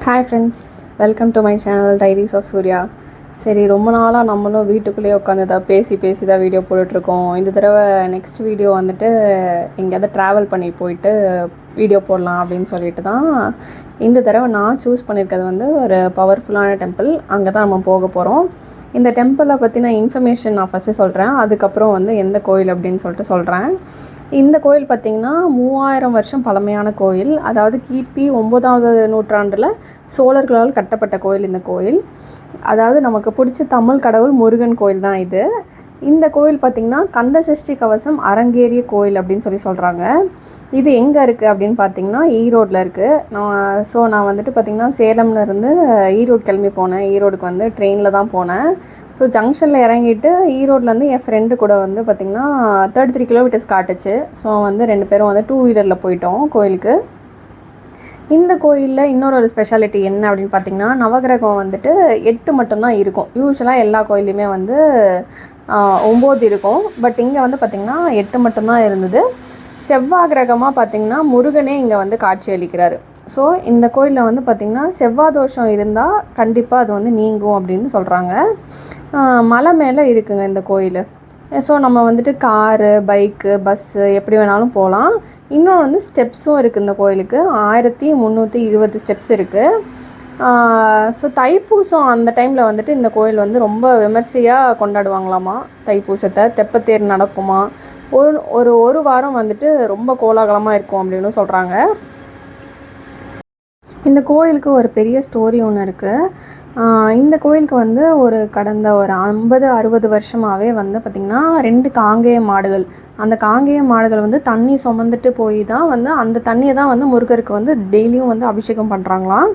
Hi friends, welcome to my channel diaries of Surya. சரி, ரொம்ப நாளாக நம்மளும் வீட்டுக்குள்ளேயே உட்காந்து தான் பேசி தான் வீடியோ போட்டுட்ருக்கோம். இந்த தடவை நெக்ஸ்ட் வீடியோ வந்துட்டு எங்கேயாவது ட்ராவல் பண்ணி போயிட்டு வீடியோ போடலாம் அப்படின்னு சொல்லிட்டு தான் இந்த தடவை நான் சூஸ் பண்ணியிருக்கிறது வந்து ஒரு பவர்ஃபுல்லான டெம்பிள். அங்கே தான் நம்ம போக போகிறோம். இந்த டெம்பிளை பற்றின இன்ஃபர்மேஷன் நான் ஃபஸ்ட்டு சொல்கிறேன், அதுக்கப்புறம் வந்து எந்த கோயில் அப்படின்னு சொல்லிட்டு சொல்கிறேன். இந்த கோயில் பார்த்திங்கன்னா 3000 வருஷம் பழமையான கோயில். அதாவது கிபி 9வது நூற்றாண்டில் சோழர்களால் கட்டப்பட்ட கோயில் இந்த கோயில். அதாவது நமக்கு பிடிச்ச தமிழ் கடவுள் முருகன் கோயில் தான் இது. இந்த கோயில் பார்த்திங்கன்னா கந்த சஷ்டி கவசம் அரங்கேறிய கோயில் அப்படின்னு சொல்கிறாங்க. இது எங்கே இருக்குது அப்படின்னு பார்த்திங்கன்னா ஈரோட்டில் இருக்குது. நான் வந்துட்டு பார்த்திங்கன்னா சேலம்லேருந்து ஈரோடு கிளம்பி போனேன். ஈரோடுக்கு வந்து ட்ரெயினில் தான் போனேன். ஸோ ஜங்ஷனில் இறங்கிட்டு ஈரோட்லேருந்து என் ஃப்ரெண்டு கூட வந்து பார்த்திங்கன்னா 33 கிலோமீட்டர்ஸ் காட்டுச்சு. ஸோ வந்து 2 பேரும் வந்து 2 வீலரில் போயிட்டோம் கோயிலுக்கு. இந்த கோயிலில் இன்னொரு ஸ்பெஷாலிட்டி என்ன அப்படின்னு பார்த்திங்கன்னா, நவகிரகம் வந்துட்டு 8 மட்டும்தான் இருக்கும். யூஸ்வலாக எல்லா கோயிலையுமே வந்து 9 இருக்கும். பட் இங்கே வந்து பார்த்திங்கன்னா 8 மட்டும்தான் இருந்தது. செவ்வாய் கிரகமாக பார்த்திங்கன்னா முருகனே இங்கே வந்து காட்சி அளிக்கிறாரு. ஸோ இந்த கோயிலில் வந்து பார்த்திங்கன்னா செவ்வாய் தோஷம் இருந்தால் கண்டிப்பாக அது வந்து நீங்கும் அப்படின்னு சொல்கிறாங்க. மலை மேலே இருக்குங்க இந்த கோயில். ஸோ நம்ம வந்துட்டு காரு, பைக்கு, பஸ்ஸு எப்படி வேணாலும் போகலாம். இன்னொன்று வந்து ஸ்டெப்ஸும் இருக்குது இந்த கோயிலுக்கு. 1320 ஸ்டெப்ஸ் இருக்குது. ஸோ தைப்பூசம் அந்த டைமில் வந்துட்டு இந்த கோயில் வந்து ரொம்ப விமர்சையாக கொண்டாடுவாங்களாமா. தைப்பூசத்தை தெப்பத்தேர் நடக்குமா. ஒரு வாரம் வந்துட்டு ரொம்ப கோலாகலமாக இருக்கும் அப்படின்னு சொல்கிறாங்க. இந்த கோயிலுக்கு ஒரு பெரிய ஸ்டோரி ஒன்று இருக்குது. இந்த கோயிலுக்கு வந்து கடந்த ஒரு 50-60 வருஷமாகவே வந்து பார்த்திங்கன்னா 2 காங்கேய மாடுகள், அந்த காங்கேய மாடுகள் வந்து தண்ணி சுமந்துட்டு போய் தான் வந்து அந்த தண்ணியை தான் வந்து முருகருக்கு வந்து டெய்லியும் வந்து அபிஷேகம் பண்ணுறாங்களாம்.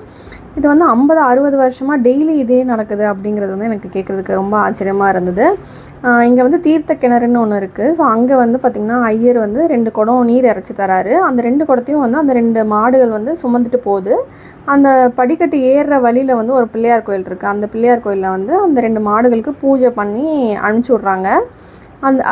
இது வந்து 50-60 வருஷமாக டெய்லி இதே நடக்குது அப்படிங்கிறது வந்து எனக்கு கேட்குறதுக்கு ரொம்ப ஆச்சரியமாக இருந்தது. இங்கே வந்து தீர்த்த கிணறுன்னு ஒன்று இருக்குது. ஸோ அங்கே வந்து பார்த்திங்கன்னா ஐயர் வந்து 2 குடம் நீர் இறைச்சி தராரு. அந்த 2 குடத்தையும் வந்து அந்த 2 மாடுகள் வந்து சுமந்துட்டு போகுது. அந்த படிக்கட்டு ஏறுற வழியில் வந்து ஒரு பிள்ளையார் கோயில் இருக்குது. அந்த பிள்ளையார் கோயிலில் வந்து அந்த 2 மாடுகளுக்கு பூஜை பண்ணி அனுப்பிச்சி விட்றாங்க.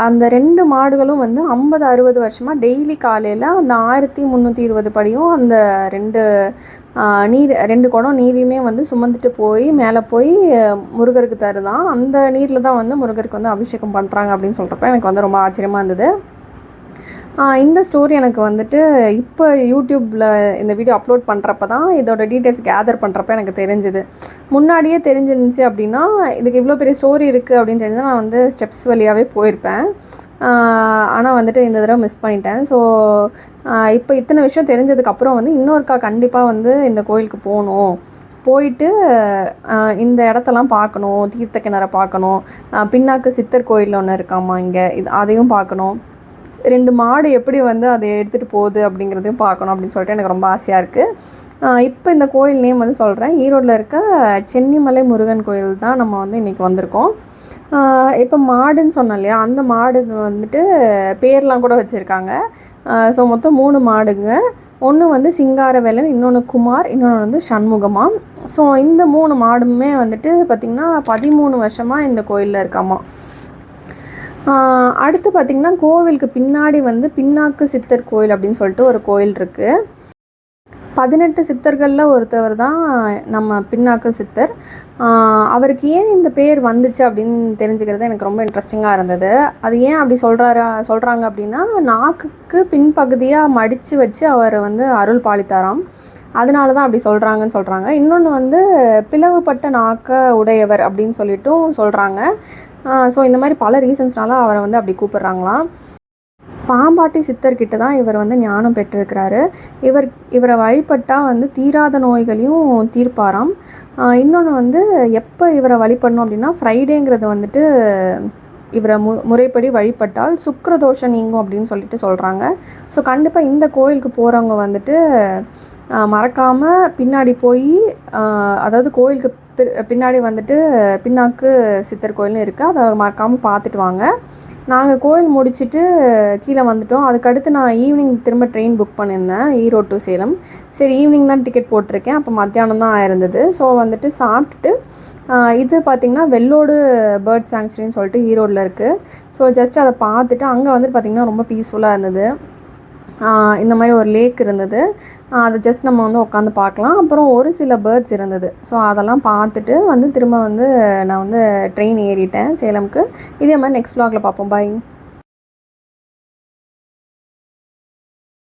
அந்த 2 மாடுகளும் வந்து 50-60 வருஷமாக டெய்லி காலையில் அந்த 1320 படியும் அந்த 2 குடம் நீரையுமே வந்து சுமந்துட்டு போய் மேலே போய் முருகருக்கு தருதான். அந்த நீரில் தான் வந்து முருகருக்கு வந்து அபிஷேகம் பண்ணுறாங்க அப்படின்னு சொல்கிறப்ப எனக்கு வந்து ரொம்ப ஆச்சரியமாக இருந்தது. இந்த ஸ்டோரி எனக்கு வந்துட்டு இப்போ யூடியூப்பில் இந்த வீடியோ அப்லோட் பண்ணுறப்ப தான் இதோட டீட்டெயில்ஸ் கேதர் பண்ணுறப்ப எனக்கு தெரிஞ்சுது. முன்னாடியே தெரிஞ்சிருந்துச்சு அப்படின்னா இதுக்கு இவ்வளோ பெரிய ஸ்டோரி இருக்குது அப்படின்னு தெரிஞ்சால் நான் வந்து ஸ்டெப்ஸ் வழியாகவே போயிருப்பேன். ஆனால் வந்துட்டு இந்த தடவை மிஸ் பண்ணிட்டேன். ஸோ இப்போ இத்தனை விஷயம் தெரிஞ்சதுக்கப்புறம் வந்து இன்னொருக்கா கண்டிப்பாக வந்து இந்த கோயிலுக்கு போயிட்டு இந்த இடத்தெல்லாம் பார்க்கணும். தீர்த்த கிணறை பார்க்கணும். பின்னாக்கு சித்தர் கோயில் ஒன்று இருக்காமா இங்கே, அதையும் பார்க்கணும். 2 மாடு எப்படி வந்து அதை எடுத்துகிட்டு போகுது அப்படிங்கிறதையும் பார்க்கணும் அப்படின்னு சொல்லிட்டு எனக்கு ரொம்ப ஆசையாக இருக்குது. இப்போ இந்த கோயில் நேம் வந்து சொல்கிறேன். ஈரோட்டில் இருக்க சென்னிமலை முருகன் கோயில் தான் நம்ம வந்து இன்றைக்கி வந்திருக்கோம். இப்போ மாடுன்னு சொன்னோம் இல்லையா, அந்த மாடுங்க வந்துட்டு பேர்லாம் கூட வச்சுருக்காங்க. ஸோ மொத்தம் 3 மாடுங்க. ஒன்று வந்து சிங்காரவேலன், இன்னொன்று குமார், இன்னொன்று வந்து சண்முகமா. ஸோ இந்த 3 மாடுமே வந்துட்டு பார்த்திங்கன்னா 13 வருஷமாக இந்த கோயிலில் இருக்காமா. அடுத்து பார்த்திங்கன்னா கோவிலுக்கு பின்னாடி வந்து பின்னாக்கு சித்தர் கோயில் அப்படின்னு சொல்லிட்டு ஒரு கோயில் இருக்குது. 18 சித்தர்களில் ஒருத்தவர் தான் நம்ம பின்னாக்கு சித்தர். அவருக்கு ஏன் இந்த பேர் வந்துச்சு அப்படின்னு தெரிஞ்சுக்கிறது எனக்கு ரொம்ப இன்ட்ரெஸ்டிங்காக இருந்தது. அது ஏன் அப்படி சொல்கிறாங்க அப்படின்னா, நாக்குக்கு பின்பகுதியாக மடித்து வச்சு அவர் வந்து அருள் பாலித்தாராம். அதனால தான் அப்படி சொல்கிறாங்க. இன்னொன்று வந்து பிளவுபட்ட நாக்க உடையவர் அப்படின்னு சொல்லிட்டும் சொல்கிறாங்க. ஸோ இந்த மாதிரி பல ரீசன்ஸ்னால அவரை வந்து அப்படி கூப்பிட்றாங்களாம். பாம்பாட்டி சித்தர்கிட்ட தான் இவர் வந்து ஞானம் பெற்றிருக்கிறாரு. இவரை வழிபட்டால் வந்து தீராத நோய்களையும் தீர்ப்பாராம். இன்னொன்று வந்து எப்போ இவரை வழிபடணும் அப்படின்னா, ஃப்ரைடேங்கிறது வந்துட்டு இவரை முறைப்படி வழிபட்டால் சுக்கிரதோஷம் நீங்கும் அப்படின்னு சொல்லிட்டு சொல்கிறாங்க. ஸோ கண்டிப்பாக இந்த கோயிலுக்கு போகிறவங்க வந்துட்டு மறக்காமல் பின்னாடி போய், அதாவது கோயிலுக்கு பின்னாடி வந்துட்டு பின்னாக்கு சித்தர் கோயில்னு இருக்குது, அதை மறக்காமல் பார்த்துட்டு வாங்க. நாங்கள் கோயில் முடிச்சுட்டு கீழே வந்துட்டோம். அதுக்கடுத்து நான் ஈவினிங் திரும்ப ட்ரெயின் புக் பண்ணியிருந்தேன் ஈரோடு டு சேலம். சரி, ஈவினிங் தான் டிக்கெட் போட்டிருக்கேன். அப்போ மத்தியானம் தான் ஆயிருந்தது. ஸோ வந்துட்டு சாப்பிட்டுட்டு இது பார்த்திங்கன்னா வெள்ளோடு பேர்ட் சாங்சுரின்னு சொல்லிட்டு ஈரோடில் இருக்குது. ஸோ ஜஸ்ட் அதை பார்த்துட்டு அங்கே வந்துட்டு பார்த்திங்கன்னா ரொம்ப பீஸ்ஃபுல்லாக இருந்தது. இந்த மாதிரி ஒரு லேக் இருந்தது. அது ஜஸ்ட் நம்ம வந்து உட்காந்து பார்க்கலாம். அப்புறம் ஒரு சில பேர்ட்ஸ் இருந்தது. ஸோ அதெல்லாம் பார்த்துட்டு வந்து திரும்ப வந்து நான் வந்து ட்ரெயின் ஏறிட்டேன் சேலம்க்கு. இதே மாதிரி நெக்ஸ்ட் vlogல பார்ப்போம். பாய்.